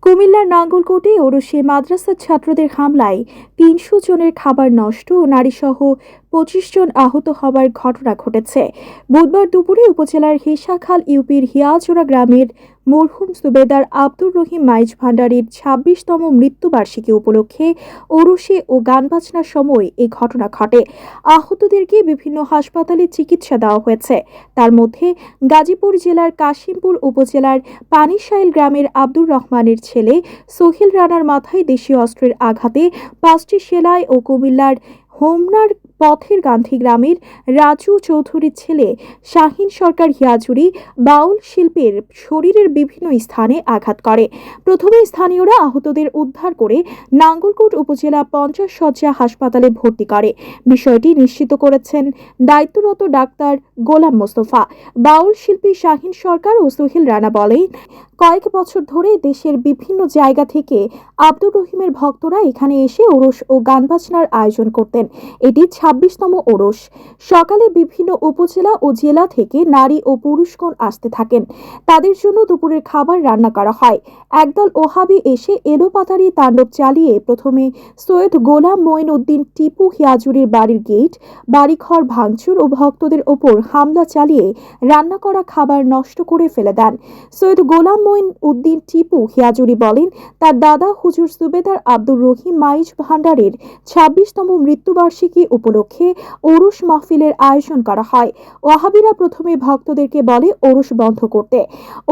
কুমিল্লার নাঙ্গলকোটে ওরসে মাদ্রাসার ছাত্রদের হামলায় ৩০০ জনের খাবার নষ্ট ও নারীসহ ২৫ জন আহত হওয়ার ঘটনা ঘটেছে। বুধবার দুপুরে উপজেলার হেসাখাল ইউপির হিয়াজোড়া গ্রামের মরহুম সুবেদার আব্দুর রহিম মাইজ ভান্ডারীর ২৬তম মৃত্যুবার্ষিকী উপলক্ষে ওরসে ও গান বাজনার সময় এই ঘটনা ঘটে। আহতদেরকে বিভিন্ন হাসপাতালে চিকিৎসা দেওয়া হয়েছে। তার মধ্যে গাজীপুর জেলার কাশিমপুর উপজেলার পানিশাইল গ্রামের আব্দুর রহমানের ছেলে সোহেল রানার মাথায় দেশীয় অস্ত্রের আঘাতে ৫টি সেলাই ও কুমিল্লার হোমনার পথের গান্ধী গ্রামের রাজু চৌধুরীর ছেলে শাহিন সরকার হিয়াজুরি বাউল শিল্পের শরীরের বিভিন্ন স্থানে আঘাত করে। প্রথমে স্থানীয়রা আহতদের উদ্ধার করে নাঙ্গলকোট উপজেলা ৫০ শয্যা হাসপাতালে ভর্তি করে। বিষয়টি নিশ্চিত করেছেন দায়িত্বরত ডাক্তার গোলাম মোস্তফা। বাউল শিল্পী শাহিন সরকার ও সোহেল রানা বলেন, কয়েক বছর ধরে দেশের বিভিন্ন জায়গা থেকে আব্দুর রহিমের ভক্তরা এখানে এসে ওরস ও গান বাজনার আয়োজন করতেন। এটি ২৬তম ওরস। সকালে বিভিন্ন উপজেলা ও জেলা থেকে নারী ও পুরুষগণ আসতে থাকেন। তাদের জন্য দুপুরের খাবার রান্না করা হয়। একদল ওহাবি এসে এলোপাতাড়ি তাণ্ডব চালিয়ে প্রথমে সৈয়দ গোলাম মঈন উদ্দিন টিপু হিয়াজুরির বাড়ির গেট, বাড়িঘর ভাঙচুর ও ভক্তদের ওপর হামলা চালিয়ে রান্না করা খাবার নষ্ট করে ফেলে দেন। সৈয়দ গোলাম মঈন উদ্দিন টিপু হিয়াজুরি বলেন, তার দাদা হুজুর সুবেদার আব্দুর রহিম মাইজ ভান্ডারের ২৬তম মৃত্যুবার্ষিকী উপলক্ষে ওরস মাহফিলের আয়োজন করা হয়। ওয়াহাবিরা প্রথমে ভক্তদেরকে বলে ওরস বন্ধ করতে,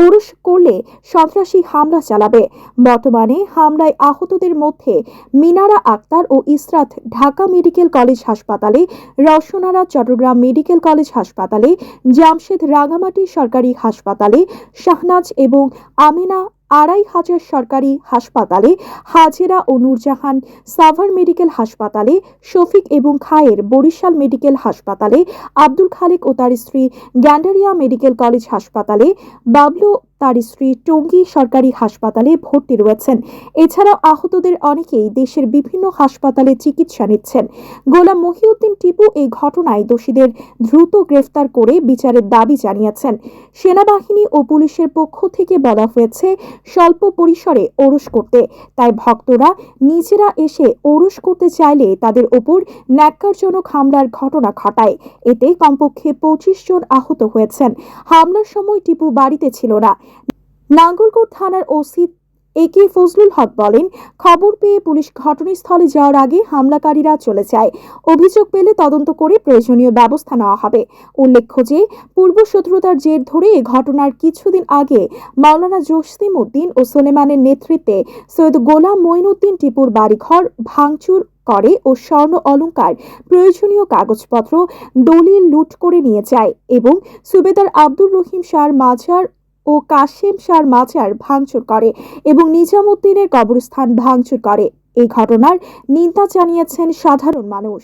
ওরস করলে সন্ত্রাসী হামলা চালাবে। বর্তমানে হামলায় আহতদের মধ্যে মিনারা আক্তার ও ইসরাত ঢাকা মেডিকেল কলেজ হাসপাতালে, রওশনারা চট্টগ্রাম মেডিকেল কলেজ হাসপাতালে, জামশেদ রাঙামাটি সরকারি হাসপাতালে, শাহনাজ এবং আমিনা ২৫০০ সরকারি হাসপাতালে, হাজেরা ও নূরজাহান সাভার মেডিকেল হাসপাতালে, শফিক এবং খায়ের বরিশাল মেডিকেল হাসপাতালে, আব্দুল খালেক ও তার স্ত্রী গ্যান্ডারিয়া মেডিকেল কলেজ হাসপাতালে, বাবলু তার স্ত্রী টঙ্গী সরকারি হাসপাতালে ভর্তি রয়েছেন। এছাড়াও আহতদের অনেকেই দেশের বিভিন্ন হাসপাতালে চিকিৎসা নিচ্ছেন। গোলাম মহিউদ্দিন টিপু এই ঘটনায় দোষীদের দ্রুত গ্রেফতার করে বিচারের দাবি জানিয়েছেন। সেনাবাহিনী ও পুলিশের পক্ষ থেকে বলা হয়েছে, স্বল্প পরিসরে ওরস করতে, তাই ভক্তরা নিজেরা এসে ওরস করতে চাইলে তাদের ওপর ন্যাক্কারজনক হামলার ঘটনা ঘটায়। এতে কমপক্ষে ২৫ জন আহত হয়েছেন। হামলার সময় টিপু বাড়িতে ছিল না। নাঙ্গলকোট থানার ওসি একে ফজলুল হক বলেন, খবর পেয়ে পুলিশ ঘটনাস্থলে যাওয়ার আগে হামলাকারীরা চলে যায়। অভিযোগ পেলে তদন্ত করে প্রয়োজনীয় ব্যবস্থা নেওয়া হবে। উল্লেখ্য যে, পূর্ব শত্রুতার জের ধরে এ ঘটনার কিছুদিন আগে মাওলানা জসিম উদ্দিন ও সুলেমানের নেতৃত্বে সৈয়দ গোলাম মঈন উদ্দিন টিপুর বাড়িঘর ভাঙচুর করে ও স্বর্ণ অলংকার, প্রয়োজনীয় কাগজপত্র, দলিল লুট করে নিয়ে যায় এবং সুবেদার আব্দুর রহিম শাহর মাজার ও কাশেম শাহর মাজার ভাঙচুর করে এবং নিজামুদ্দিনের কবরস্থান ভাঙচুর করে। এই ঘটনার নিন্দা জানিয়েছেন সাধারণ মানুষ।